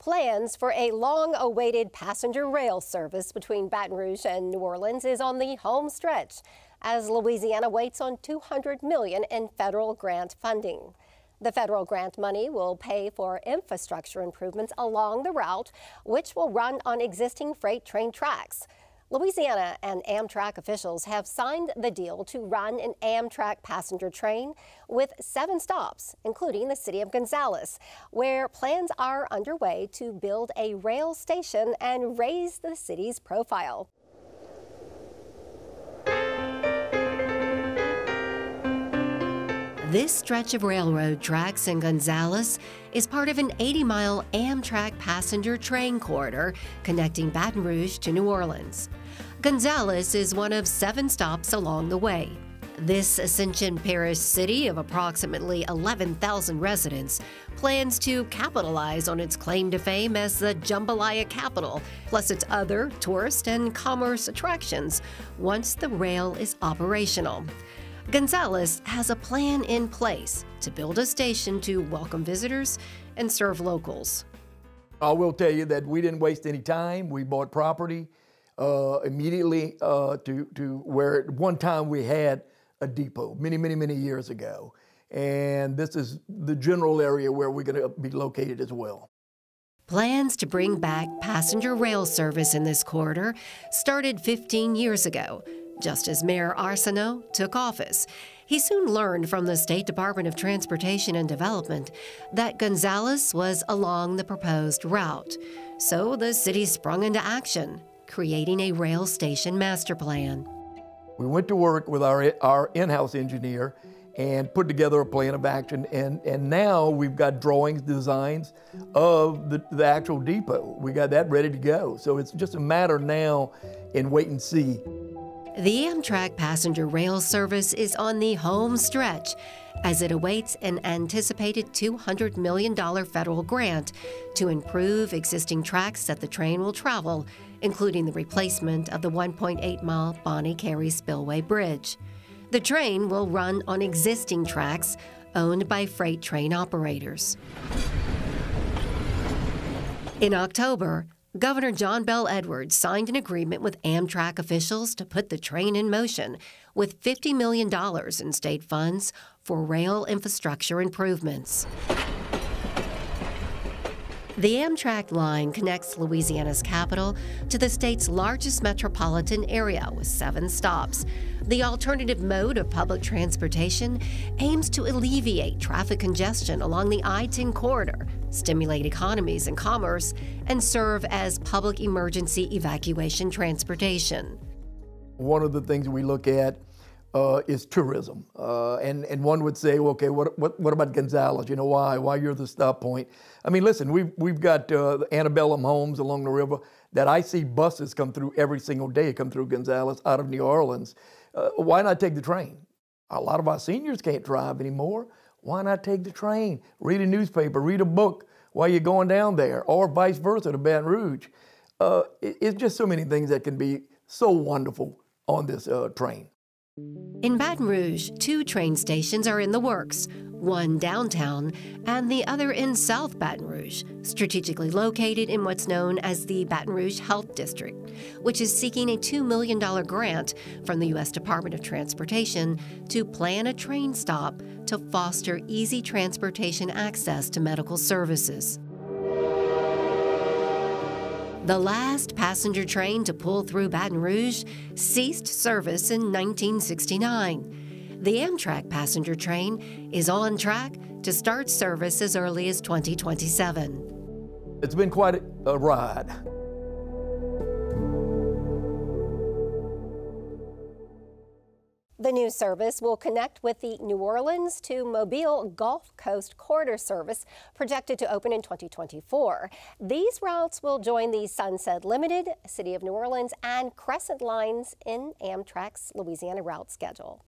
Plans for a long-awaited passenger rail service between Baton Rouge and New Orleans is on the home stretch as Louisiana waits on $200 million in federal grant funding. The federal grant money will pay for infrastructure improvements along the route, which will run on existing freight train tracks. Louisiana and Amtrak officials have signed the deal to run an Amtrak passenger train with 7 stops, including the city of Gonzales, where plans are underway to build a rail station and raise the city's profile. This stretch of railroad tracks in Gonzales is part of an 80-mile Amtrak passenger train corridor connecting Baton Rouge to New Orleans. Gonzales is one of 7 stops along the way. This Ascension Parish city of approximately 11,000 residents plans to capitalize on its claim to fame as the jambalaya capital, plus its other tourist and commerce attractions, once the rail is operational. Gonzales has a plan in place to build a station to welcome visitors and serve locals. I will tell you that we didn't waste any time. We bought property immediately to where at one time we had a depot many years ago. And this is the general area where we're going to be located as well. Plans to bring back passenger rail service in this corridor started 15 years ago, just as Mayor Arsenault took office. He soon learned from the State Department of Transportation and Development that Gonzales was along the proposed route. So the city sprung into action, creating a rail station master plan. We went to work with our in-house engineer and put together a plan of action, and now we've got drawings, designs of the actual depot. We got that ready to go. So it's just a matter now in wait and see. The Amtrak passenger rail service is on the home stretch as it awaits an anticipated $200 million federal grant to improve existing tracks that the train will travel, including the replacement of the 1.8-mile Bonnie Carey Spillway Bridge. The train will run on existing tracks owned by freight train operators. In October, Governor John Bel Edwards signed an agreement with Amtrak officials to put the train in motion with $50 million in state funds for rail infrastructure improvements. The Amtrak line connects Louisiana's capital to the state's largest metropolitan area with 7 stops. The alternative mode of public transportation aims to alleviate traffic congestion along the I-10 corridor, stimulate economies and commerce, and serve as public emergency evacuation transportation. One of the things we look at is tourism. And one would say, well, okay, what about Gonzales? You know, why you're the stop point? I mean, listen, we've got antebellum homes along the river that I see buses come through every single day, come through Gonzales out of New Orleans. Why not take the train? A lot of our seniors can't drive anymore. Why not take the train? Read a newspaper, read a book while you're going down there, or vice versa to Baton Rouge. It's just so many things that can be so wonderful on this train. In Baton Rouge, 2 train stations are in the works, one downtown and the other in South Baton Rouge, strategically located in what's known as the Baton Rouge Health District, which is seeking a $2 million grant from the U.S. Department of Transportation to plan a train stop to foster easy transportation access to medical services. The last passenger train to pull through Baton Rouge ceased service in 1969. The Amtrak passenger train is on track to start service as early as 2027. It's been quite a ride. The new service will connect with the New Orleans to Mobile Gulf Coast Corridor service projected to open in 2024. These routes will join the Sunset Limited, City of New Orleans, and Crescent lines in Amtrak's Louisiana route schedule.